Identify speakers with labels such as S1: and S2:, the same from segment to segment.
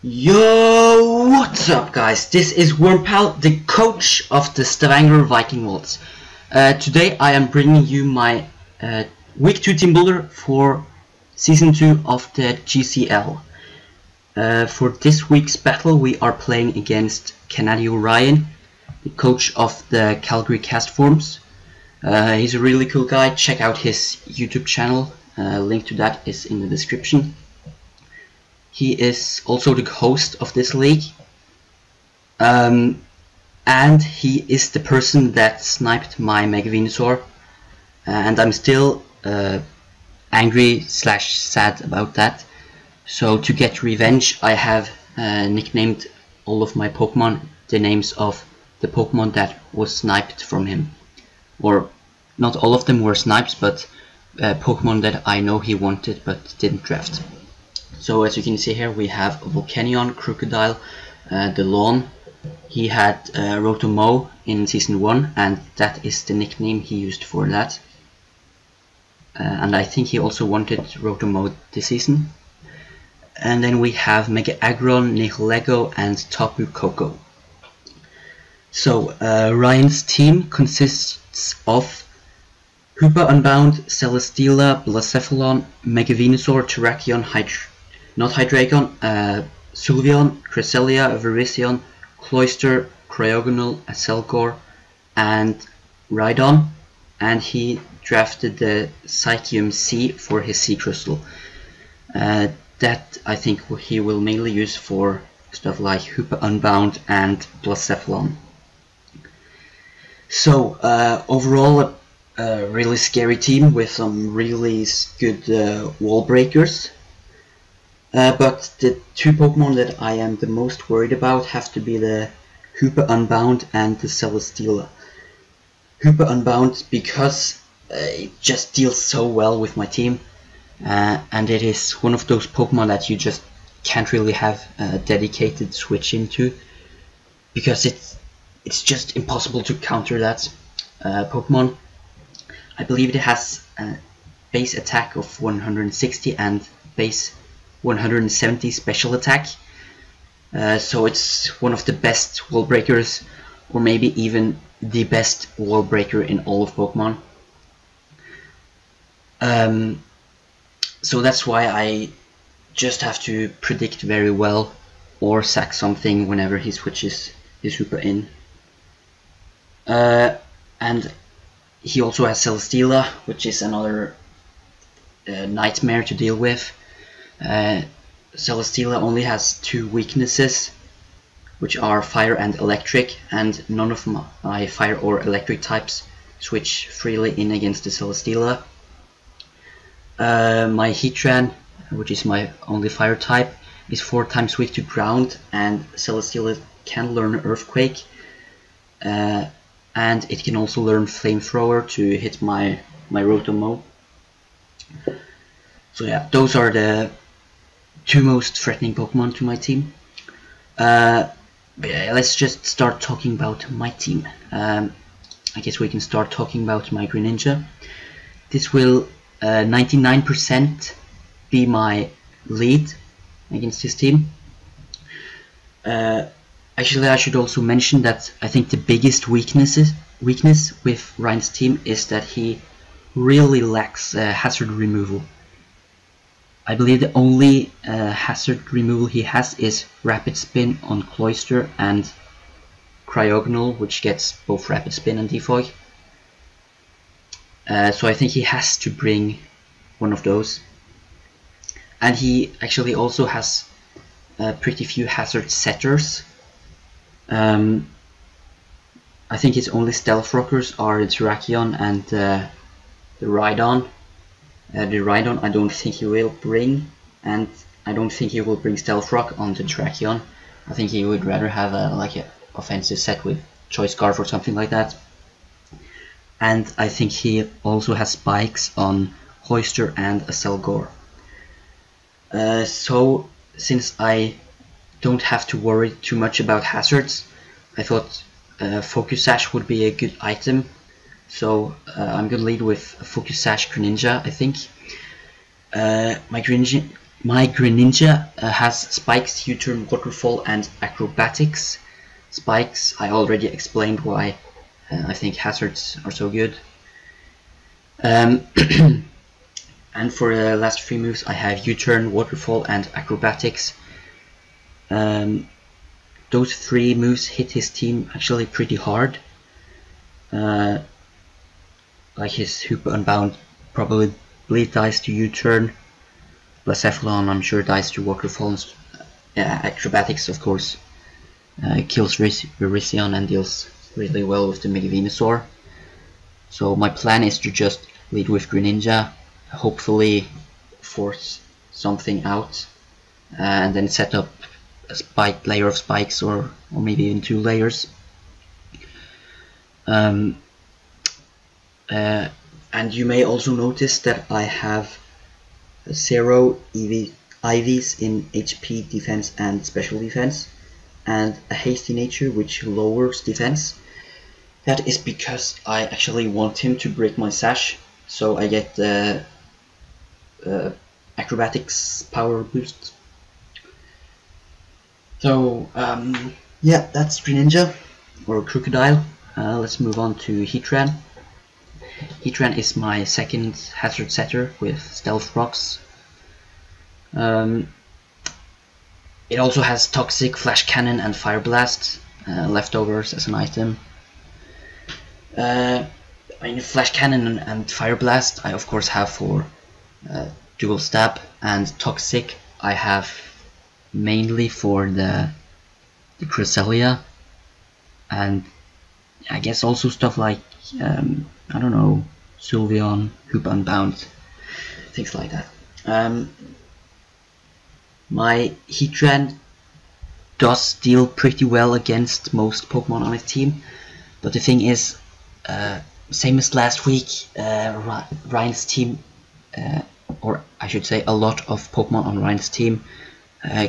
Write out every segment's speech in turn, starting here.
S1: Yo, what's up guys? This is Wormpal, the coach of the Stavanger Vikingvolts. Today I am bringing you my Week 2 team builder for Season 2 of the GCL. For this week's battle we are playing against Canadioryan, the coach of the Calgary Castforms. He's a really cool guy. Check out his YouTube channel, link to that is in the description. He is also the host of this league, and he is the person that sniped my Mega Venusaur, and I'm still angry / sad about that. So to get revenge, I have nicknamed all of my Pokemon the names of the Pokemon that was sniped from him. Or not all of them were snipes, but Pokemon that I know he wanted but didn't draft. So as you can see here, we have Volcanion, Crocodile, the Lawn. He had Rotomo in Season 1, and that is the nickname he used for that. And I think he also wanted Rotomo this season. And then we have Mega Aggron, Nihilego, and Tapu Koko. So Ryan's team consists of Hoopa Unbound, Celesteela, Blacephalon, Mega Venusaur, Terrakion, Hydreigon, Sylveon, Cresselia, Virizion, Cloyster, Cryogonal, Aselgor, and Rhydon, and he drafted the Psychium C for his Sea Crystal. That I think he will mainly use for stuff like Hoopa Unbound and Blacephalon. So overall, a really scary team with some really good wall breakers. But the two Pokemon that I am the most worried about have to be the Hoopa Unbound and the Celesteela. Hoopa Unbound because it just deals so well with my team, and it is one of those Pokemon that you just can't really have a dedicated switch into, because it's just impossible to counter that Pokemon. I believe it has a base attack of 160 and base 170 special attack, so it's one of the best wall breakers, or maybe even the best wall breaker in all of Pokemon. So that's why I just have to predict very well or sack something whenever he switches his Hoopa in. And he also has Celesteela, which is another nightmare to deal with. Celesteela only has two weaknesses, which are Fire and Electric, and none of my Fire or Electric types switch freely in against the Celesteela. My Heatran, which is my only Fire type, is 4 times weak to Ground, and Celesteela can learn Earthquake, and it can also learn Flamethrower to hit my Rotomo. So yeah, those are the two most threatening Pokemon to my team. But yeah, let's just start talking about my team. I guess we can start talking about my Greninja. This will 99% be my lead against his team. Actually, I should also mention that I think the biggest weakness with Ryan's team is that he really lacks hazard removal. I believe the only hazard removal he has is Rapid Spin on Cloyster and Cryogonal, which gets both Rapid Spin and Defog. So I think he has to bring one of those. And he actually also has pretty few hazard setters. I think his only Stealth Rockers are the Terrakion and the Rhydon. The Rhydon I don't think he will bring, and I don't think he will bring Stealth Rock on the Terrakion. I think he would rather have like an offensive set with Choice Scarf or something like that. And I think he also has spikes on Cloyster and Aselgor. So since I don't have to worry too much about hazards, I thought Focus Sash would be a good item. So I'm gonna lead with Focus Sash Greninja, I think. My My Greninja has Spikes, U-turn, Waterfall, and Acrobatics. Spikes, I already explained why I think hazards are so good. And for the last 3 moves, I have U-turn, Waterfall, and Acrobatics. Those 3 moves hit his team actually pretty hard. Like his Hoopa Unbound probably dies to U-turn. Blacephalon, I'm sure, dies to Waterfalls. Acrobatics, of course, kills Virizion and deals really well with the Mega Venusaur. So my plan is to just lead with Greninja, hopefully force something out, and then set up a layer of spikes, or maybe even 2 layers. And you may also notice that I have 0 IVs in HP, defense, and special defense, and a hasty nature which lowers defense. That is because I actually want him to break my sash, so I get the acrobatics power boost. So yeah, that's Greninja, or Crocodile. Let's move on to Heatran. Heatran is my second hazard setter with Stealth Rocks. It also has Toxic, Flash Cannon, and Fire Blast leftovers as an item. I mean, Flash Cannon and Fire Blast I of course have for dual stab, and Toxic I have mainly for the Cresselia, and I guess also stuff like I don't know, Sylveon, Hoopa Unbound, things like that. My Heatran does deal pretty well against most Pokemon on his team, but the thing is, same as last week, Ryan's team, or I should say a lot of Pokemon on Ryan's team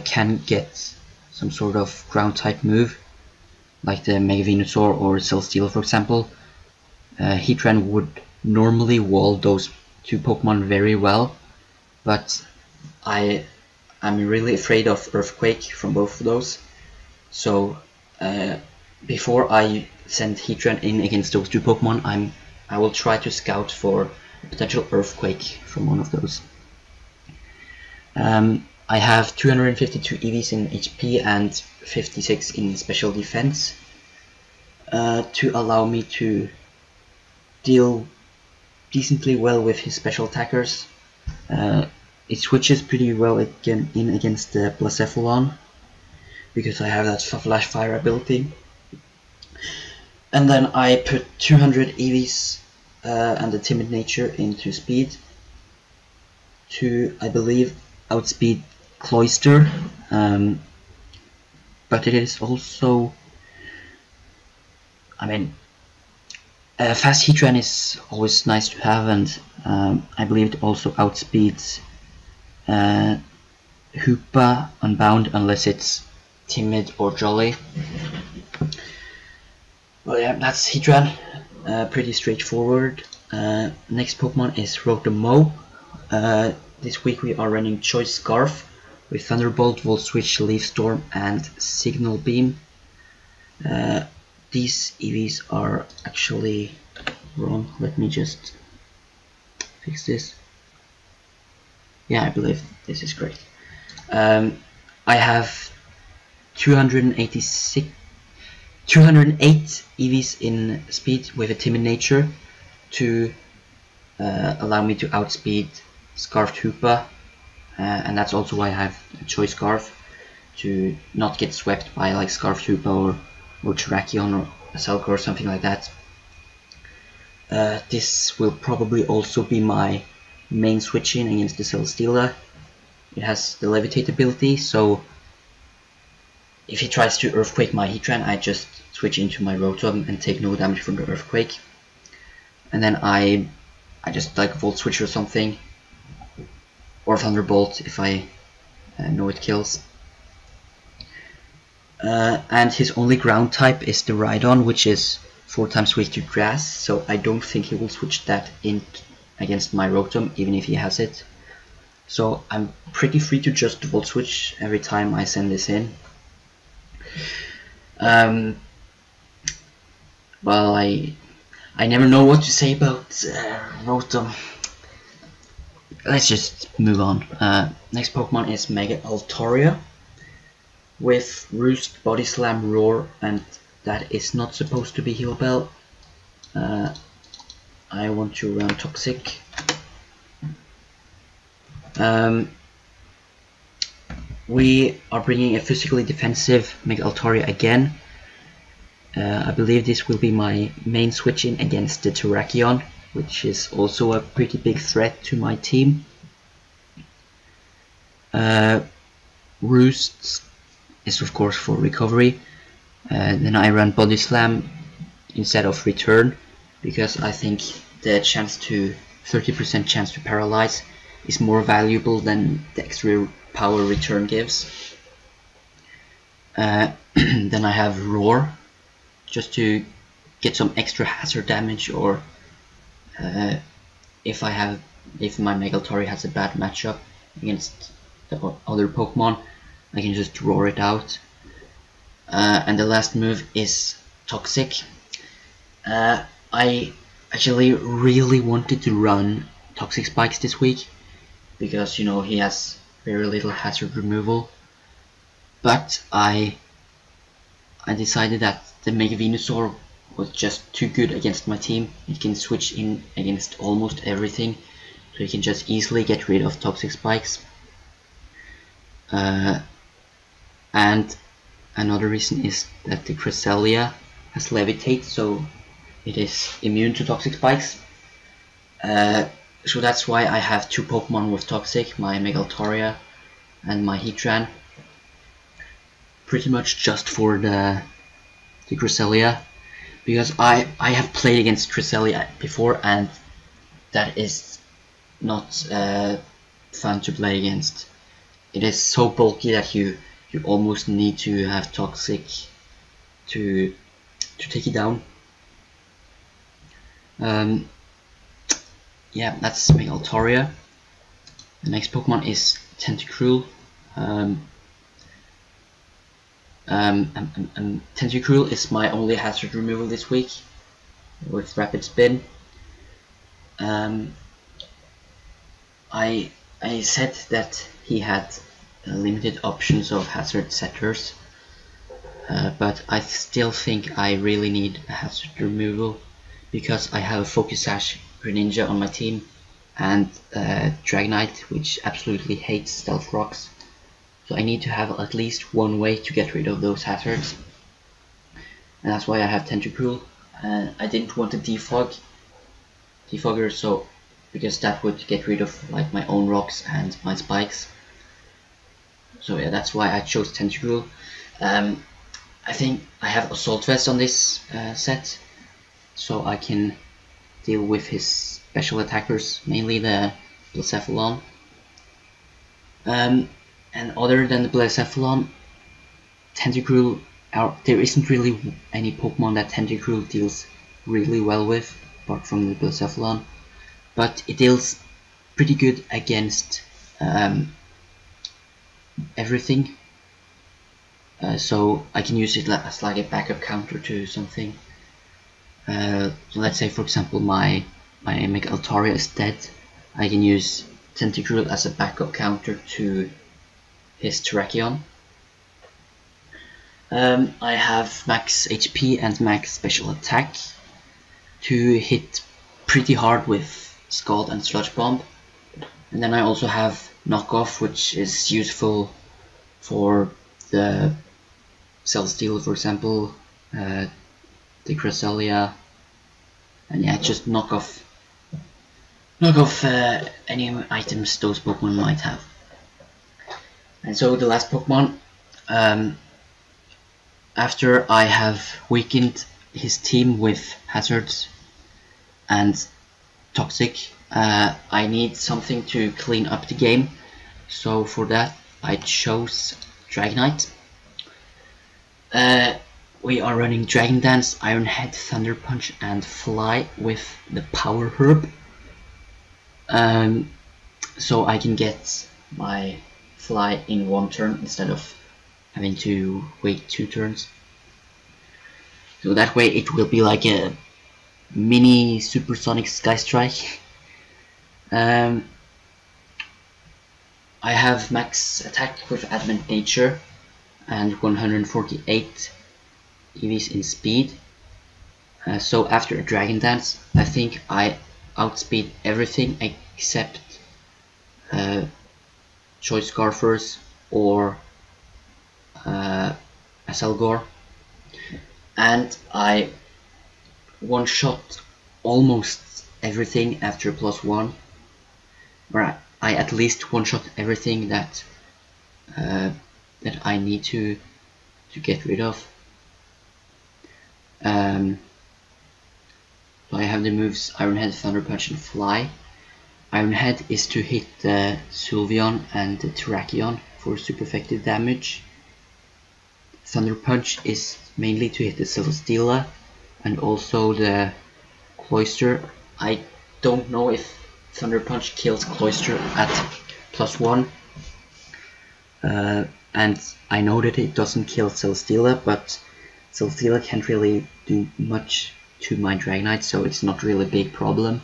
S1: can get some sort of ground type move, like the Mega Venusaur or Celesteela, for example. Heatran would normally wall those 2 Pokemon very well, but I'm really afraid of Earthquake from both of those. So before I send Heatran in against those 2 Pokemon, I will try to scout for a potential Earthquake from one of those. I have 252 EVs in HP and 56 in special defense to allow me to deal decently well with his special attackers. It switches pretty well against the Blacephalon, because I have that Flash Fire ability. And then I put 200 EVs and the Timid Nature into speed to, I believe, outspeed Cloyster, but it is also, I mean, fast Heatran is always nice to have, and I believe it also outspeeds Hoopa Unbound unless it's Timid or Jolly. Well, yeah, that's Heatran. Pretty straightforward. Next Pokemon is Rotom-Mow. This week we are running Choice Scarf with Thunderbolt, Volt Switch, Leaf Storm, and Signal Beam. These EVs are actually wrong. Let me just fix this. Yeah, I believe this is correct. I have 208 EVs in speed with a Timid Nature to allow me to outspeed Scarfed Hoopa, and that's also why I have a Choice Scarf, to not get swept by like Scarfed Hoopa or Terrakion or a Selco or something like that. This will probably also be my main switch in against the Celesteela. It has the Levitate ability, so if he tries to Earthquake my Heatran, I just switch into my Rotom and take no damage from the Earthquake. And then I just like Volt Switch or something, or Thunderbolt if I know it kills. And his only ground type is the Rhydon, which is 4 times weak to grass, so I don't think he will switch that in against my Rotom, even if he has it. so I'm pretty free to just volt switch every time I send this in. Well, I never know what to say about Rotom. Let's just move on. Next Pokemon is Mega Altaria with Roost, Body Slam, Roar, and that is not supposed to be Heal Bell. I want to run Toxic. We are bringing a physically defensive Mega Altaria again. I believe this will be my main switch in against the Terrakion, which is also a pretty big threat to my team. Roost is of course for recovery. Then I run Body Slam instead of Return, because I think the 30% chance to paralyze is more valuable than the extra power Return gives. Then I have Roar, just to get some extra hazard damage, or if my Mega Altaria has a bad matchup against the other Pokemon, I can just roar it out. And the last move is Toxic. I actually really wanted to run Toxic Spikes this week, because you know he has very little hazard removal, but I decided that the Mega Venusaur was just too good against my team. It can switch in against almost everything, so you can just easily get rid of Toxic Spikes. And another reason is that the Cresselia has Levitate, so it is immune to Toxic Spikes. So that's why I have two Pokemon with Toxic, my Mega Altaria and my Heatran. Pretty much just for the Cresselia, because I have played against Cresselia before, and that is not fun to play against. It is so bulky that you almost need to have Toxic to take it down. Yeah, that's Mega Altaria. The next Pokemon is Tentacruel. Tentacruel is my only hazard removal this week with Rapid Spin. I said that he had limited options of hazard setters, but I still think I really need a hazard removal, because I have a Focus Sash Greninja on my team and Dragonite, which absolutely hates Stealth Rocks. So I need to have at least one way to get rid of those hazards, and that's why I have Tentacruel. I didn't want a Defogger, so because that would get rid of like my own rocks and my spikes. So yeah, that's why I chose Tentacruel. I think I have Assault Vest on this set, so I can deal with his special attackers, mainly the Blacephalon. And other than the Blacephalon, Tentacruel, there isn't really any Pokemon that Tentacruel deals really well with, apart from the Blacephalon. But it deals pretty good against everything. So I can use it as like a backup counter to something. So let's say, for example, my Mega Altaria is dead. I can use Tentacruel as a backup counter to his Terrakion. I have max HP and max special attack to hit pretty hard with Scald and Sludge Bomb. And then I also have Knockoff, which is useful for the Celesteal, for example, the Cresselia, and yeah, just knock off any items those Pokemon might have. And so the last Pokemon, after I have weakened his team with hazards and Toxic, I need something to clean up the game. So for that I chose Dragonite. We are running Dragon Dance, Iron Head, Thunder Punch and Fly with the Power Herb. so I can get my fly in one turn instead of having to wait 2 turns. So that way it will be like a mini supersonic sky strike. I have max attack with adamant nature and 148 EVs in speed. So after a dragon dance, I think I outspeed everything except choice scarfers or Aselgor, and I one-shot almost everything after +1, where I at least one-shot everything that that I need to get rid of. So I have the moves Iron Head, Thunder Punch, and Fly. Iron Head is to hit the Sylveon and the Terrakion for super effective damage. Thunder Punch is mainly to hit the Celesteela and also the Cloyster. I don't know if Thunder Punch kills Cloyster at +1. And I know that it doesn't kill Celesteela, but Celesteela can't really do much to my Dragonite, so it's not really a big problem.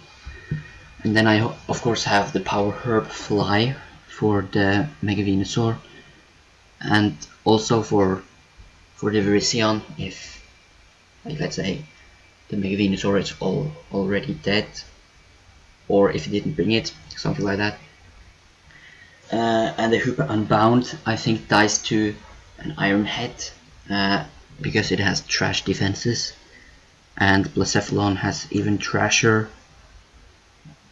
S1: And then I of course have the Power Herb Fly for the Mega Venusaur, and also for the Virizion if, like, let's say the Mega Venusaur is already dead, or if it didn't bring it, something like that. And the Hoopa Unbound I think dies to an Iron Head because it has trash defenses, and Blacephalon has even trasher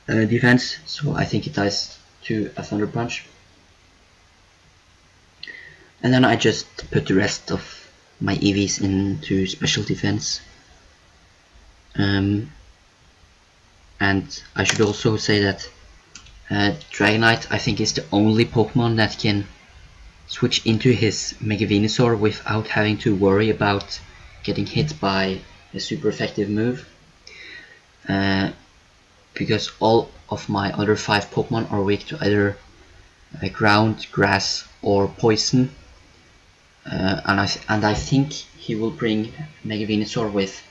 S1: defense, so I think it dies to a Thunder Punch. And then I just put the rest of my EVs into special defense. And I should also say that Dragonite I think is the only Pokemon that can switch into his Mega Venusaur without having to worry about getting hit by a super effective move, because all of my other 5 Pokemon are weak to either ground, grass, or poison, and I think he will bring Mega Venusaur with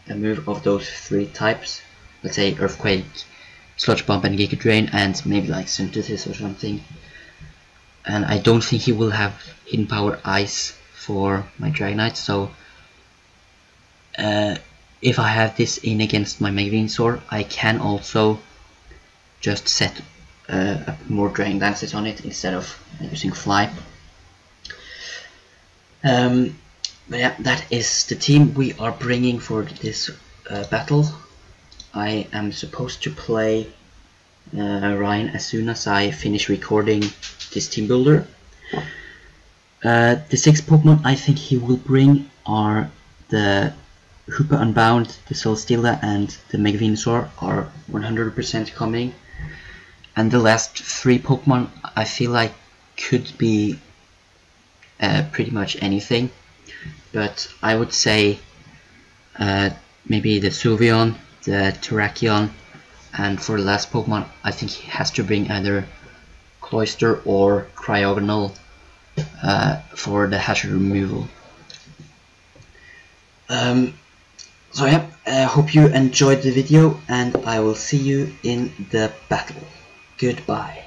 S1: a move of those 3 types, let's say Earthquake, Sludge Bomb, and Giga Drain, and maybe like Synthesis or something. And I don't think he will have Hidden Power Ice for my Dragonite, so if I have this in against my Mega Venusaur, I can also just set more Dragon Dances on it instead of using Fly. But yeah, that is the team we are bringing for this battle. I am supposed to play Ryan as soon as I finish recording this team builder. The 6 Pokemon I think he will bring are the Hoopa Unbound, the Celesteela, and the Mega Venusaur are 100% coming. And the last 3 Pokemon I feel like could be pretty much anything, but I would say maybe the Sylveon, the Terrakion, and for the last Pokemon I think he has to bring either Cloyster or Cryogonal for the hazard removal. So yeah, I hope you enjoyed the video, and I will see you in the battle. Goodbye.